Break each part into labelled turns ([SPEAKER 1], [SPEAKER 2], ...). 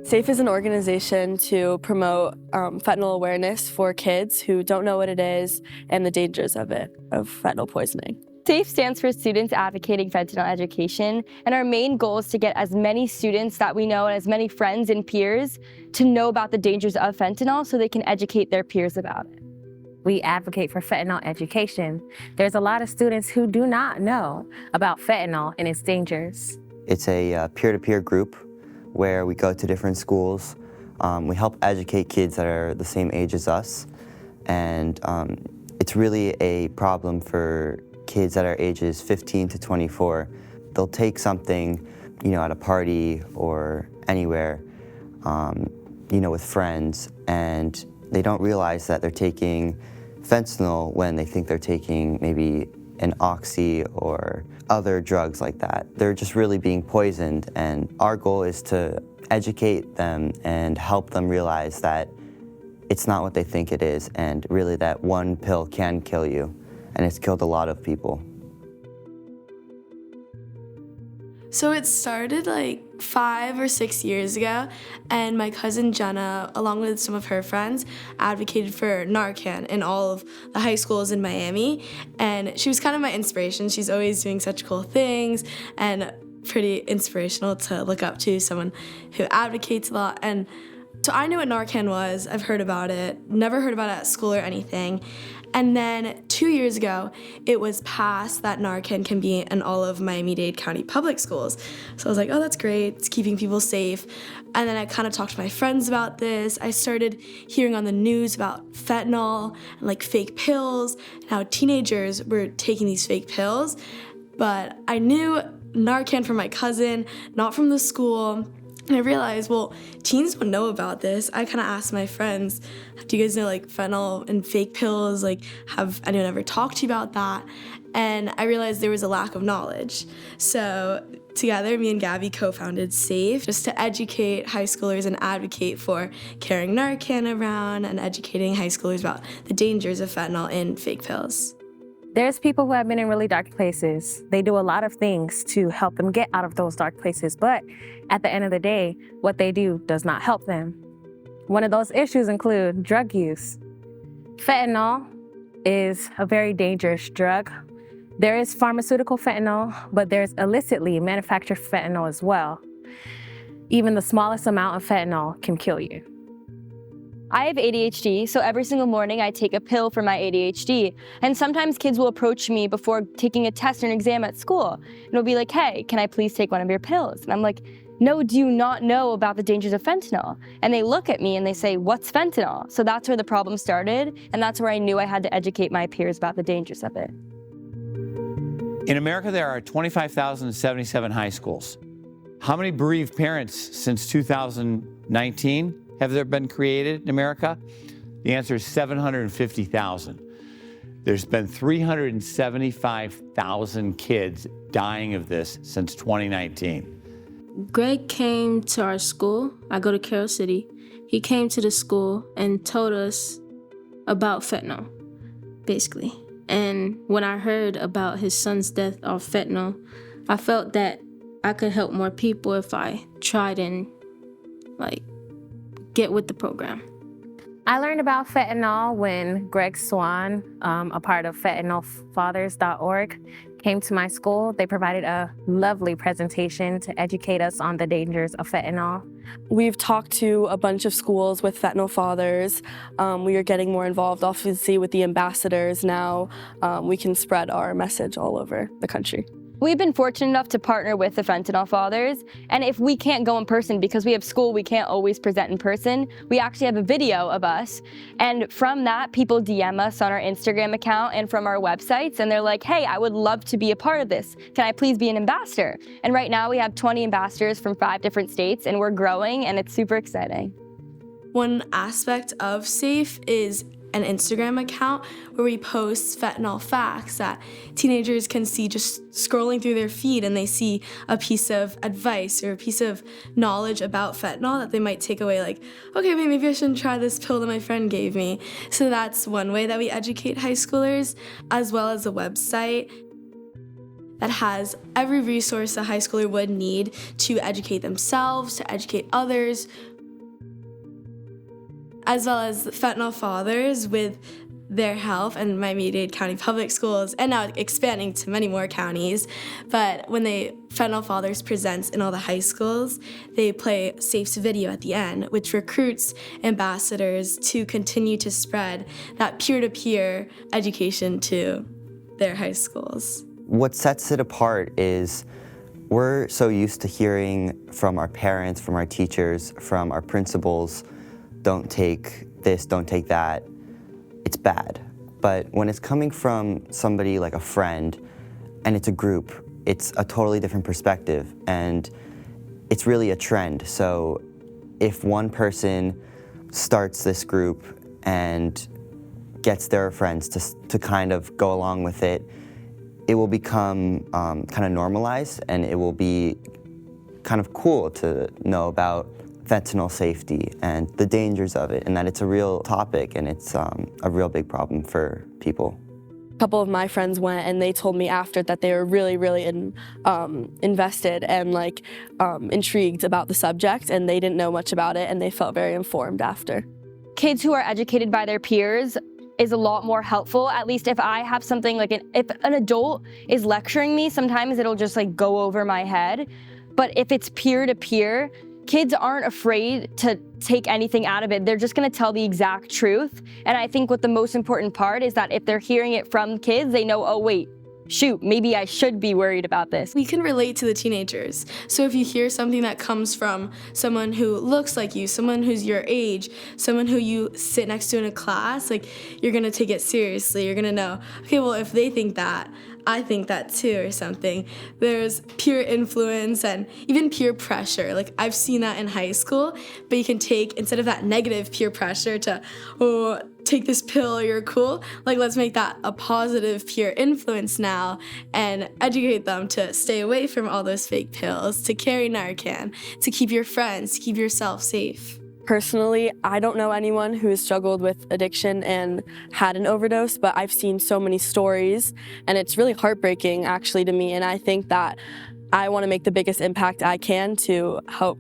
[SPEAKER 1] SAFE is an organization to promote fentanyl awareness for kids who don't know what it is and the dangers of it, of fentanyl poisoning.
[SPEAKER 2] SAFE stands for Students Advocating Fentanyl Education, and our main goal is to get as many students that we know and as many friends and peers to know about the dangers of fentanyl so they can educate their peers about it.
[SPEAKER 3] We advocate for fentanyl education. There's a lot of students who do not know about fentanyl and its dangers.
[SPEAKER 4] It's a peer-to-peer group where we go to different schools. We help educate kids that are the same age as us, and it's really a problem for kids that are ages 15 to 24. They'll take something, at a party or anywhere, with friends, and they don't realize that they're taking fentanyl when they think they're taking maybe an oxy or other drugs like that. They're just really being poisoned, and our goal is to educate them and help them realize that it's not what they think it is, and really that one pill can kill you, and it's killed a lot of people.
[SPEAKER 5] So it started like 5 or 6 years ago, and my cousin Jenna, along with some of her friends, advocated for Narcan in all of the high schools in Miami, and she was kind of my inspiration. She's always doing such cool things and pretty inspirational to look up to, someone who advocates a lot. And so I knew what Narcan was. I've heard about it, never heard about it at school or anything. And then 2 years ago, it was passed that Narcan can be in all of Miami-Dade County public schools. So I was like, oh, that's great. It's keeping people safe. And then I kind of talked to my friends about this. I started hearing on the news about fentanyl and like fake pills and how teenagers were taking these fake pills. But I knew Narcan from my cousin, not from the school. And I realized, well, teens don't know about this. I kind of asked my friends, do you guys know like fentanyl and fake pills? Like, have anyone ever talked to you about that? And I realized there was a lack of knowledge. So together, me and Gabby co-founded SAFE just to educate high schoolers and advocate for carrying Narcan around and educating high schoolers about the dangers of fentanyl in fake pills.
[SPEAKER 3] There's people who have been in really dark places. They do a lot of things to help them get out of those dark places, but at the end of the day, what they do does not help them. One of those issues include drug use. Fentanyl is a very dangerous drug. There is pharmaceutical fentanyl, but there's illicitly manufactured fentanyl as well. Even the smallest amount of fentanyl can kill you.
[SPEAKER 2] I have ADHD, so every single morning I take a pill for my ADHD. And sometimes kids will approach me before taking a test or an exam at school. And it'll be like, hey, can I please take one of your pills? And I'm like, no, do you not know about the dangers of fentanyl? And they look at me and they say, what's fentanyl? So that's where the problem started, and that's where I knew I had to educate my peers about the dangers of it.
[SPEAKER 6] In America, there are 25,077 high schools. How many bereaved parents since 2019 have there been created in America? The answer is 750,000. There's been 375,000 kids dying of this since 2019.
[SPEAKER 7] Greg came to our school. I go to Carroll City. He came to the school and told us about fentanyl, basically. And when I heard about his son's death of fentanyl, I felt that I could help more people if I tried and get with the program.
[SPEAKER 3] I learned about fentanyl when Greg Swan, a part of fentanylfathers.org, came to my school. They provided a lovely presentation to educate us on the dangers of fentanyl.
[SPEAKER 1] We've talked to a bunch of schools with Fentanyl Fathers. We are getting more involved, obviously, with the ambassadors now. We can spread our message all over the country.
[SPEAKER 2] We've been fortunate enough to partner with the Fentanyl Fathers, and if we can't go in person because we have school, we can't always present in person, we actually have a video of us, and from that, people DM us on our Instagram account and from our websites, and they're like, hey, I would love to be a part of this. Can I please be an ambassador? And right now, we have 20 ambassadors from 5 different states, and we're growing, and it's super exciting.
[SPEAKER 5] One aspect of SAFE is an Instagram account where we post fentanyl facts that teenagers can see just scrolling through their feed, and they see a piece of advice or a piece of knowledge about fentanyl that they might take away, like, okay, maybe I shouldn't try this pill that my friend gave me. So that's one way that we educate high schoolers, as well as a website that has every resource a high schooler would need to educate themselves, to educate others, as well as fentanyl fathers with their help and Miami-Dade County Public Schools, and now expanding to many more counties. But when Fentanyl Fathers presents in all the high schools, they play Safe's video at the end, which recruits ambassadors to continue to spread that peer-to-peer education to their high schools.
[SPEAKER 4] What sets it apart is we're so used to hearing from our parents, from our teachers, from our principals, don't take this, don't take that. It's bad. But when it's coming from somebody like a friend and it's a group, it's a totally different perspective, and it's really a trend. So if one person starts this group and gets their friends to kind of go along with it, it will become kind of normalized, and it will be kind of cool to know about fentanyl safety and the dangers of it, and that it's a real topic and it's a real big problem for people.
[SPEAKER 1] A couple of my friends went and they told me after that they were really, really invested and intrigued about the subject, and they didn't know much about it and they felt very informed after.
[SPEAKER 2] Kids who are educated by their peers is a lot more helpful. At least if I have something if an adult is lecturing me, sometimes it'll just go over my head. But if it's peer to peer, kids aren't afraid to take anything out of it. They're just gonna tell the exact truth. And I think what the most important part is that if they're hearing it from kids, they know, oh wait, shoot, maybe I should be worried about this.
[SPEAKER 5] We can relate to the teenagers. So if you hear something that comes from someone who looks like you, someone who's your age, someone who you sit next to in a class, you're gonna take it seriously. You're gonna know, okay, well, if they think that, I think that too, or something. There's peer influence and even peer pressure. I've seen that in high school, but you can take, instead of that negative peer pressure to, oh, take this pill, you're cool, let's make that a positive peer influence now and educate them to stay away from all those fake pills, to carry Narcan, to keep your friends, to keep yourself safe.
[SPEAKER 1] Personally, I don't know anyone who has struggled with addiction and had an overdose, but I've seen so many stories, and it's really heartbreaking actually to me, and I think that I want to make the biggest impact I can to help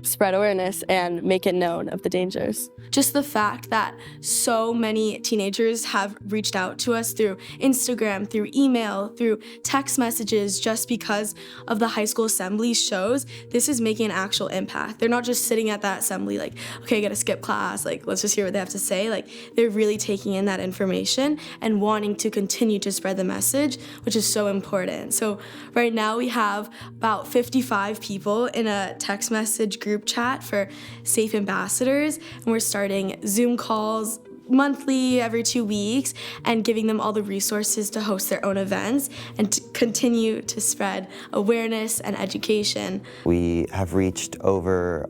[SPEAKER 1] spread awareness and make it known of the dangers.
[SPEAKER 5] Just the fact that so many teenagers have reached out to us through Instagram, through email, through text messages, just because of the high school assembly shows this is making an actual impact. They're not just sitting at that assembly okay, I gotta skip class, let's just hear what they have to say. They're really taking in that information and wanting to continue to spread the message, which is so important. So right now we have about 55 people in a text message group chat for Safe Ambassadors, and we're starting Zoom calls monthly, every 2 weeks, and giving them all the resources to host their own events and to continue to spread awareness and education.
[SPEAKER 4] We have reached over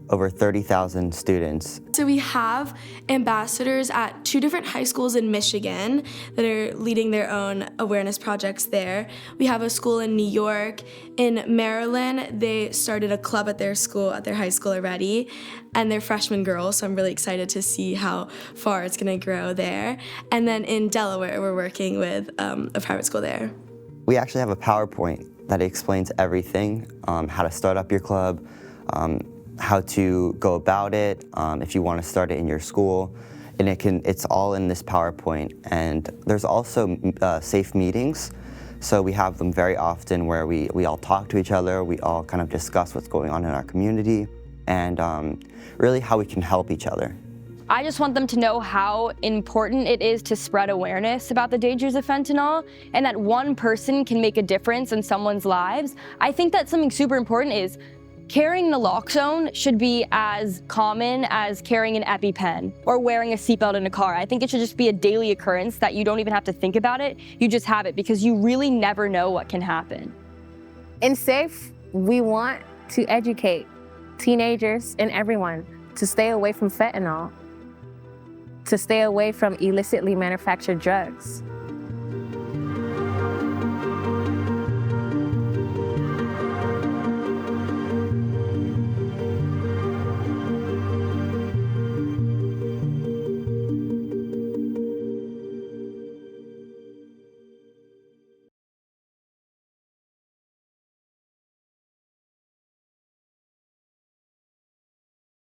[SPEAKER 4] 30,000 students.
[SPEAKER 5] So we have ambassadors at 2 different high schools in Michigan that are leading their own awareness projects there. We have a school in New York. In Maryland, they started a club at their school, at their high school already, and they're freshman girls, so I'm really excited to see how far it's gonna grow there. And then in Delaware, we're working with a private school there.
[SPEAKER 4] We actually have a PowerPoint that explains everything, how to start up your club, how to go about it, if you want to start it in your school, and it's all in this PowerPoint. And there's also safe meetings, so we have them very often where we all talk to each other, we all kind of discuss what's going on in our community, and really how we can help each other.
[SPEAKER 2] I just want them to know how important it is to spread awareness about the dangers of fentanyl, and that one person can make a difference in someone's lives. I think that something super important is carrying naloxone should be as common as carrying an EpiPen or wearing a seatbelt in a car. I think it should just be a daily occurrence that you don't even have to think about it. You just have it because you really never know what can happen.
[SPEAKER 3] In SAFE, we want to educate teenagers and everyone to stay away from fentanyl, to stay away from illicitly manufactured drugs.